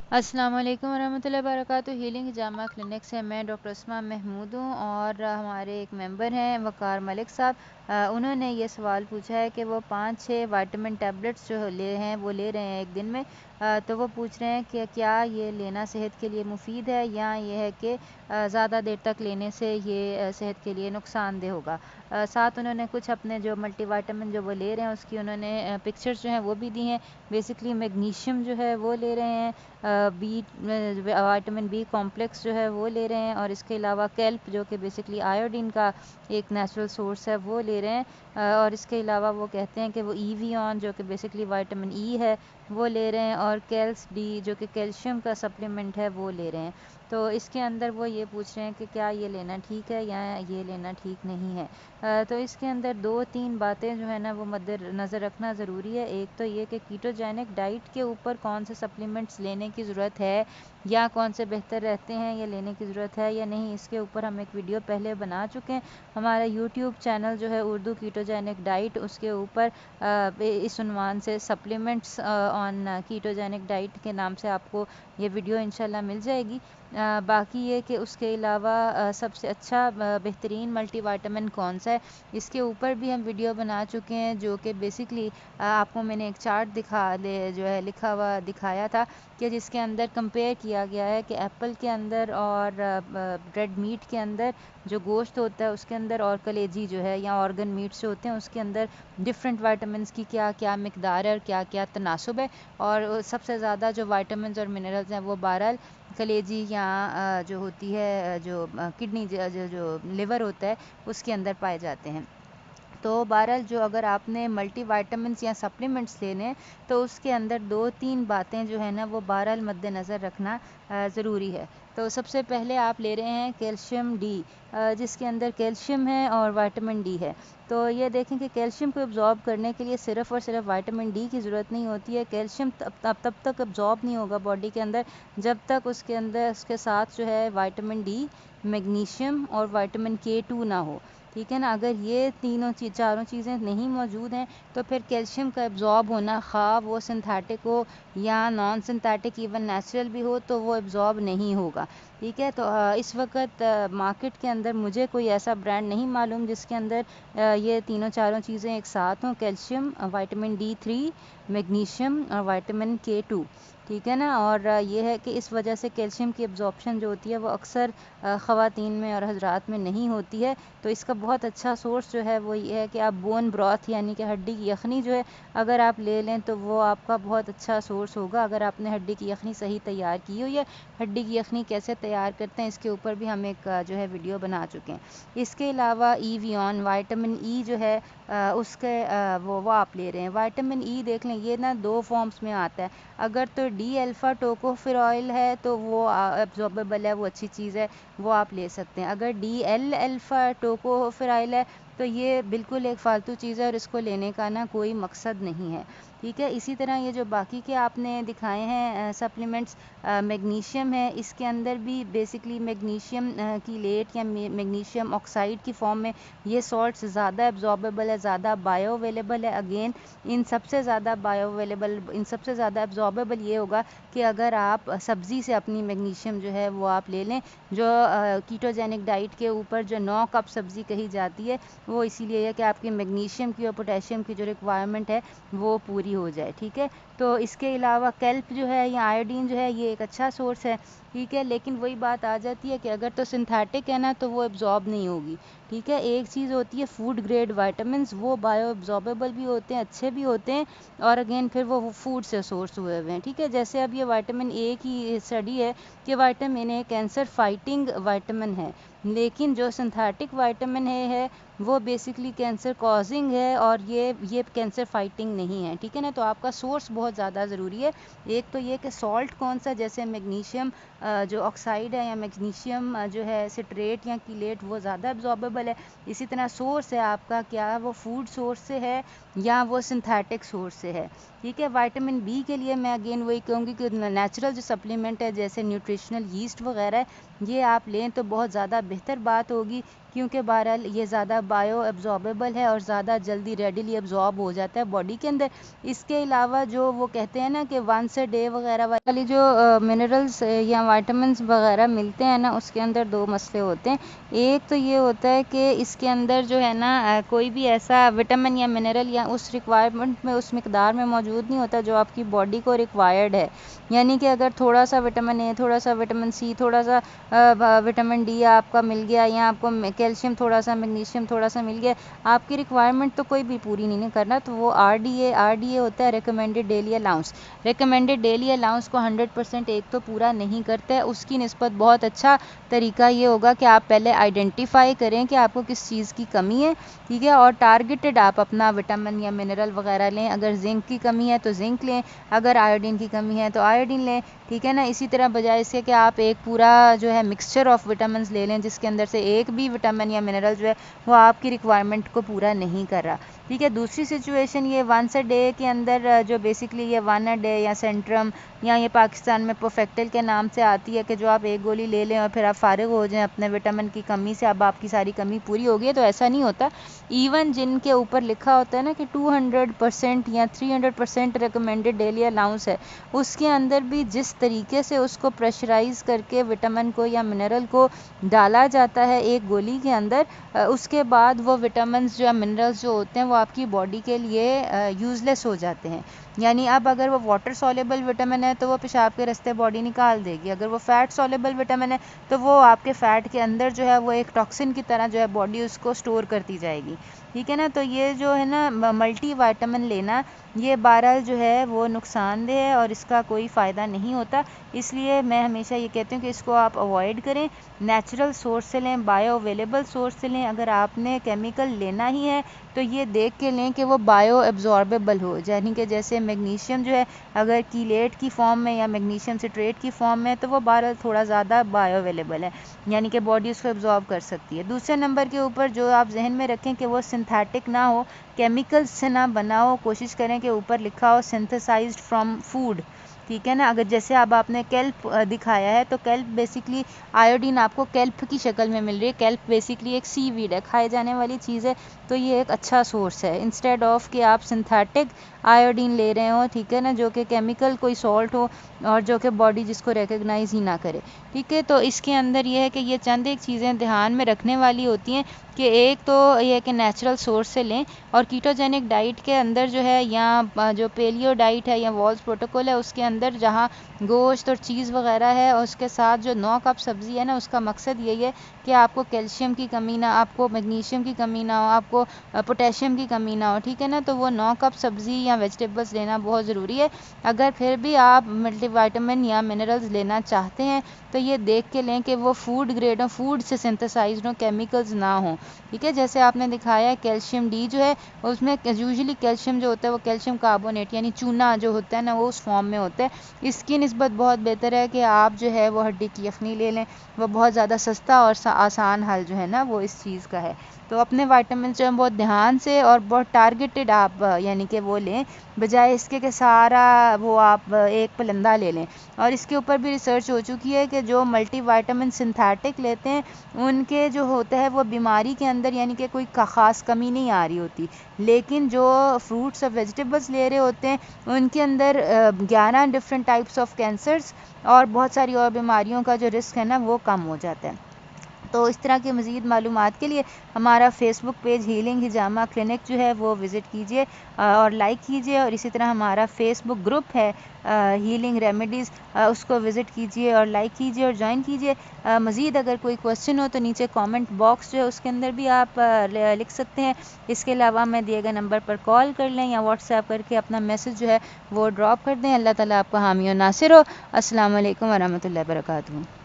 अस्सलाम वालेकुम वरहमतुल्लाहि वबरकातुहू। हीलिंग जामा क्लिनिक से मैं डॉक्टर उस्मा महमूद हूँ और हमारे एक मेंबर हैं वकार मलिक साहब। उन्होंने ये सवाल पूछा है कि वो 5-6 विटामिन टैबलेट्स जो वो ले रहे हैं एक दिन में। तो वो पूछ रहे हैं कि क्या ये लेना सेहत के लिए मुफीद है या ये है कि ज़्यादा देर तक लेने से ये सेहत के लिए नुकसानदेह होगा। साथ उन्होंने कुछ अपने जो मल्टीविटामिन जो वो ले रहे हैं उसकी उन्होंने पिक्चर्स जो हैं वो भी दी हैं। बेसिकली मैग्नीशियम जो है वो ले रहे हैं, बी विटामिन बी कॉम्प्लेक्स जो है वो ले रहे हैं, और इसके अलावा कैल्प जो कि बेसिकली आयोडीन का एक नेचुरल सोर्स है वो ले रहे हैं। और इसके अलावा वो कहते हैं कि वो ईवीऑन जो कि बेसिकली विटामिन ई है वो ले रहे हैं, और कैल्स डी जो कि कैल्शियम का सप्लीमेंट है वो ले रहे हैं। तो इसके अंदर वो ये पूछ रहे हैं कि क्या ये लेना ठीक है या ये लेना ठीक नहीं है। तो इसके अंदर 2-3 बातें जो है ना वो मद्देनज़र रखना ज़रूरी है। एक तो ये कि कीटोजेनिक डाइट के ऊपर कौन से सप्लीमेंट्स लेने की ज़रूरत है या कौन से बेहतर रहते हैं, ये लेने की ज़रूरत है या नहीं, इसके ऊपर हम एक वीडियो पहले बना चुके हैं। हमारा यूट्यूब चैनल जो है उर्दू कीटोजेनिक डाइट, उसके ऊपर इस उन्वान से सप्लीमेंट्स ऑन कीटोजेनिक डाइट के नाम से आपको ये वीडियो इंशाल्लाह मिल जाएगी। बाकी ये कि उसके अलावा सबसे अच्छा बेहतरीन मल्टीविटामिन कौन सा है, इसके ऊपर भी हम वीडियो बना चुके हैं, जो कि बेसिकली आपको मैंने एक चार्ट दिखा दे जो है लिखा हुआ दिखाया था कि जिसके अंदर कंपेयर किया गया है कि एप्पल के अंदर और रेड मीट के अंदर जो गोश्त होता है उसके अंदर, और कलेजी जो है या ऑर्गन मीट्स जो होते हैं उसके अंदर डिफरेंट वाइटामिन की क्या क्या मकदार है और क्या क्या तनासुब है। और सबसे ज़्यादा जो वाइटामिन और मिनरल्स हैं वो बहरहाल कलेजी या जो होती है जो किडनी जो लिवर होता है उसके अंदर पाए जाते हैं। तो बहरहाल जो अगर आपने मल्टीविटामिन्स या सप्लीमेंट्स लेने हैं तो उसके अंदर 2-3 बातें जो है ना वो बहरहाल मद्देनज़र रखना ज़रूरी है। तो सबसे पहले आप ले रहे हैं कैल्शियम डी, जिसके अंदर कैल्शियम है और विटामिन डी है। तो ये देखें कि कैल्शियम को एब्जॉर्ब करने के लिए सिर्फ़ और सिर्फ विटामिन डी की ज़रूरत नहीं होती है। कैल्शियम तब तक एब्जॉर्ब नहीं होगा बॉडी के अंदर जब तक उसके अंदर उसके साथ जो है विटामिन डी, मैग्नीशियम और विटामिन के 2 ना हो। ठीक है ना, अगर ये चारों चीज़ें नहीं मौजूद हैं तो फिर कैल्शियम का एब्जॉर्ब होना, खा वो सिंथेटिक हो या नॉन सिंथेटिक इवन नेचुरल भी हो, तो वो एब्जॉर्ब नहीं होगा। ठीक है, तो इस वक्त मार्केट के अंदर मुझे कोई ऐसा ब्रांड नहीं मालूम जिसके अंदर ये तीनों चारों चीज़ें एक साथ हों, कैल्शियम, विटामिन D3, मैग्नीशियम और विटामिन के 2। ठीक है ना, और ये है कि इस वजह से कैल्शियम की एब्जॉर्प्शन जो होती है वो अक्सर ख़वातीन में और हजरात में नहीं होती है। तो इसका बहुत अच्छा सोर्स जो है वो ये है कि आप बोन ब्रॉथ यानी कि हड्डी की यखनी जो है अगर आप ले लें तो वो आपका बहुत अच्छा सोर्स होगा। अगर आपने हड्डी की यखनी सही तैयार की हो, या हड्डी की यखनी कैसे तैयार करते हैं इसके ऊपर भी हम एक जो है वीडियो बना चुके हैं। इसके अलावा ईवियन विटामिन ई जो है उसके वो आप ले रहे हैं। विटामिन ई देख लें, ये ना 2 फॉर्म्स में आता है। अगर तो डी अल्फ़ा टोकोफेरॉल है तो वो एब्जॉर्बेबल है, वो अच्छी चीज़ है, वो आप ले सकते हैं। अगर डी एल अल्फ़ा टोकोफेराइल है तो ये बिल्कुल एक फ़ालतू चीज़ है और इसको लेने का ना कोई मकसद नहीं है। ठीक है, इसी तरह ये जो बाकी के आपने दिखाए हैं सप्लीमेंट्स, मैग्नीशियम है, इसके अंदर भी बेसिकली मैग्नीशियम की लेट या मैग्नीशियम ऑक्साइड की फॉर्म में ये सॉल्ट्स ज़्यादा एब्जॉर्बेबल है, ज़्यादा बायो अवेलेबल है। अगेन इन सबसे ज़्यादा बायो अवेलेबल, इन सबसे ज़्यादा एब्जॉर्बेबल ये होगा कि अगर आप सब्ज़ी से अपनी मैग्नीशियम जो है वो आप ले लें। जो कीटोजेनिक डाइट के ऊपर जो 9 कप सब्ज़ी कही जाती है वो इसीलिए है कि आपकी मैग्नीशियम की और पोटेशियम की जो रिक्वायरमेंट है वो पूरी हो जाए। ठीक है, तो इसके अलावा कैल्प जो है या आयोडीन जो है ये एक अच्छा सोर्स है। ठीक है, लेकिन वही बात आ जाती है कि अगर तो सिंथेटिक है ना तो वो एब्जॉर्ब नहीं होगी। ठीक है, एक चीज़ होती है फूड ग्रेड वाइटामिन, वो बायो एब्जॉर्बेबल भी होते हैं, अच्छे भी होते हैं, और अगेन फिर वो फूड से सोर्स हुए हुए हैं। ठीक है, जैसे अब ये विटामिन ए की स्टडी है कि vitamin A cancer fighting vitamin है, लेकिन जो सिंथेटिक विटामिन ए है वो बेसिकली कैंसर कॉजिंग है और ये कैंसर फाइटिंग नहीं है। ठीक है ना, तो आपका सोर्स बहुत ज़्यादा ज़रूरी है। एक तो ये कि सॉल्ट कौन सा, जैसे मैग्नीशियम जो ऑक्साइड है या मैग्नीशियम जो है सिट्रेट या कीलेट वो ज़्यादा एब्जॉर्बेबल है। इसी तरह सोर्स है आपका क्या, वो फूड सोर्स से है या वो सिंथेटिक सोर्स से है। ठीक है, विटामिन बी के लिए मैं अगेन वही कहूँगी कि नेचुरल जो सप्लीमेंट है जैसे न्यूट्रिशनल यीस्ट वगैरह, ये आप लें तो बहुत ज़्यादा बेहतर बात होगी क्योंकि बहरहाल ये ज़्यादा बायो एब्जॉर्बेबल है और ज़्यादा जल्दी रेडिली एब्जॉर्ब हो जाता है बॉडी के अंदर। इसके अलावा जो वो कहते हैं ना कि वंस अ डे वगैरह वाली जो मिनरल्स या वाइटामिन वगैरह मिलते हैं ना, उसके अंदर दो मसले होते हैं। एक तो ये होता है कि इसके अंदर जो है ना कोई भी ऐसा विटामिन या मिनरल या उस रिक्वायरमेंट में उस मिकदार में मौजूद नहीं होता जो आपकी बॉडी को रिक्वायर्ड है। यानी कि अगर थोड़ा सा विटामिन ए, थोड़ा सा विटामिन सी, थोड़ा सा विटामिन डी आपका मिल गया, या आपको कैल्शियम थोड़ा सा, मैग्नीशियम थोड़ा सा मिल गया, आपकी रिक्वायरमेंट तो कोई भी पूरी नहीं करना, तो वो आरडीए होता है, recommended daily allowance. Recommended daily allowance को 100% एक तो पूरा नहीं करता है। उसकी निस्बत बहुत अच्छा तरीका ये होगा कि आप पहले आइडेंटिफाई करें कि आपको किस चीज़ की कमी है, ठीक है, और टारगेटेड आप अपना विटामिन या मिनरल वगैरह लें। अगर जिंक की कमी है तो जिंक लें, अगर आयोडीन की कमी है तो आयोडीन लें, ठीक है ना। इसी तरह बजाय इसके कि आप एक पूरा जो है मिक्सचर ऑफ विटामिन ले लें जिसके अंदर से एक भी विटामिन या मिनरल जो है वो आपकी रिक्वायरमेंट को पूरा नहीं कर रहा, ठीक है। दूसरी सिचुएशन ये वंस अ डे के अंदर जो बेसिकली ये वन अ डे या सेंट्रम या ये पाकिस्तान में प्रोफेक्टल के नाम से आती है कि जो आप एक गोली ले लें और फिर आप फारिग हो जाएं अपने विटामिन की कमी से, अब आपकी सारी कमी पूरी हो गई है, तो ऐसा नहीं होता। इवन जिनके ऊपर लिखा होता है ना कि 200% या 300% रिकमेंडेड डेली अलाउंस है, उसके अंदर भी जिस तरीके से उसको प्रेशराइज करके विटामिन को या मिनरल को डाला जाता है एक गोली के अंदर, उसके बाद वो विटामिन या मिनरल्स जो होते हैं वो आपकी बॉडी के लिए यूज़लेस हो जाते हैं। यानी अब अगर वो वाटर सॉल्युबल विटामिन है तो वो पेशाब के रास्ते बॉडी निकाल देगी, अगर वो फैट सॉल्युबल विटामिन है तो वो आपके फैट के अंदर जो है वो एक टॉक्सिन की तरह जो है बॉडी उसको स्टोर करती जाएगी, ठीक है ना। तो ये जो है ना मल्टी वाइटामिन लेना, ये बहरहाल जो है वो नुकसानदेह है और इसका कोई फ़ायदा नहीं होता। इसलिए मैं हमेशा ये कहती हूँ कि इसको आप अवॉइड करें, नेचुरल सोर्स से लें, बायो अवेलेबल सोर्स से लें। अगर आपने केमिकल लेना ही है तो ये देख के लें कि वो बायो एब्जॉर्बेबल हो, यानी कि जैसे मैग्नीशियम जो है अगर कीलेट की फॉर्म में या मैग्नीशियम सिट्रेट की फॉर्म में, तो वो बहरहाल थोड़ा ज़्यादा बायो अवेलेबल है, यानी कि बॉडी उसको एब्जॉर्ब कर सकती है। दूसरे नंबर के ऊपर जो आप जहन में रखें कि वो सिंथेटिक ना हो, केमिकल्स से ना बना हो, कोशिश करें कि ऊपर लिखा हो सिंथेसाइज्ड फ्रॉम फूड, ठीक है ना। अगर जैसे अब आपने केल्प दिखाया है तो केल्प बेसिकली आयोडीन आपको केल्प की शक्ल में मिल रही है। केल्प बेसिकली एक सीवीड है, खाए जाने वाली चीज़ है, तो ये एक अच्छा सोर्स है इंस्टेड ऑफ कि आप सिंथेटिक आयोडीन ले रहे हो, ठीक है ना, जो कि केमिकल कोई सॉल्ट हो और जो कि बॉडी जिसको रिकग्नाइज ही ना करे, ठीक है। तो इसके अंदर ये है कि ये चंद एक चीज़ें ध्यान में रखने वाली होती हैं कि एक तो ये है कि नेचुरल सोर्स से लें, और कीटोजेनिक डाइट के अंदर जो है या जो पेलियो डाइट है या वॉल्स प्रोटोकॉल है उसके अंदर जहाँ गोश्त और चीज़ वगैरह है और उसके साथ जो 9 कप सब्ज़ी है ना, उसका मकसद यही है कि आपको कैल्शियम की कमी ना, आपको मैग्नीशियम की कमी ना हो, आपको पोटेशियम की कमी ना हो, ठीक है ना। तो वो 9 कप सब्ज़ी या वेजिटेबल्स लेना बहुत ज़रूरी है। अगर फिर भी आप मल्टीविटामिन या मिनरल्स लेना चाहते हैं तो ये देख के लें कि वो फूड ग्रेड हो, फूड से सिंथेसाइज्ड हो, केमिकल्स ना हो, ठीक है। जैसे आपने दिखाया है कैल्शियम डी जो है उसमें यूजुअली कैल्शियम जो होता है वो कैल्शियम कार्बोनेट यानी चूना जो होता है ना वो उस फॉर्म में होता है। इसकी निस्बत बहुत बेहतर है कि आप जो है वो हड्डी की यखनी ले लें, वो बहुत ज़्यादा सस्ता और आसान हल जो है ना वो इस चीज़ का है। तो अपने वाइटामिन जो है बहुत ध्यान से और बहुत टारगेटेड आप यानी कि वो लें, बजाय इसके कि सारा वो आप एक पलंदा ले लें। और इसके ऊपर भी रिसर्च हो चुकी है कि जो मल्टीविटामिन सिंथेटिक लेते हैं उनके जो होता है वो बीमारी के अंदर यानी कि कोई ख़ास कमी नहीं आ रही होती, लेकिन जो फ्रूट्स और वेजिटेबल्स ले रहे होते हैं उनके अंदर 11 डिफरेंट टाइप्स ऑफ कैंसर्स और बहुत सारी और बीमारियों का जो रिस्क है ना वो कम हो जाता है। तो इस तरह की मज़ीद मालूमात के लिए हमारा फेसबुक पेज हीलिंग हिजामा क्लिनिक जो है वो विज़िट कीजिए और लाइक कीजिए, और इसी तरह हमारा फेसबुक ग्रुप है हीलिंग रेमेडीज़, उसको विज़िट कीजिए और लाइक कीजिए और ज्वाइन कीजिए। मज़ीद अगर कोई क्वेश्चन हो तो नीचे कमेंट बॉक्स जो है उसके अंदर भी आप लिख सकते हैं। इसके अलावा मैं दिए गए नंबर पर कॉल कर लें या व्हाट्सएप करके अपना मैसेज जो है वो ड्रॉप कर दें। अल्लाह ताला आपका हामी और नासिर हो। अस्सलाम वालेकुम वरहमतुल्लाहि वबरकातुहू।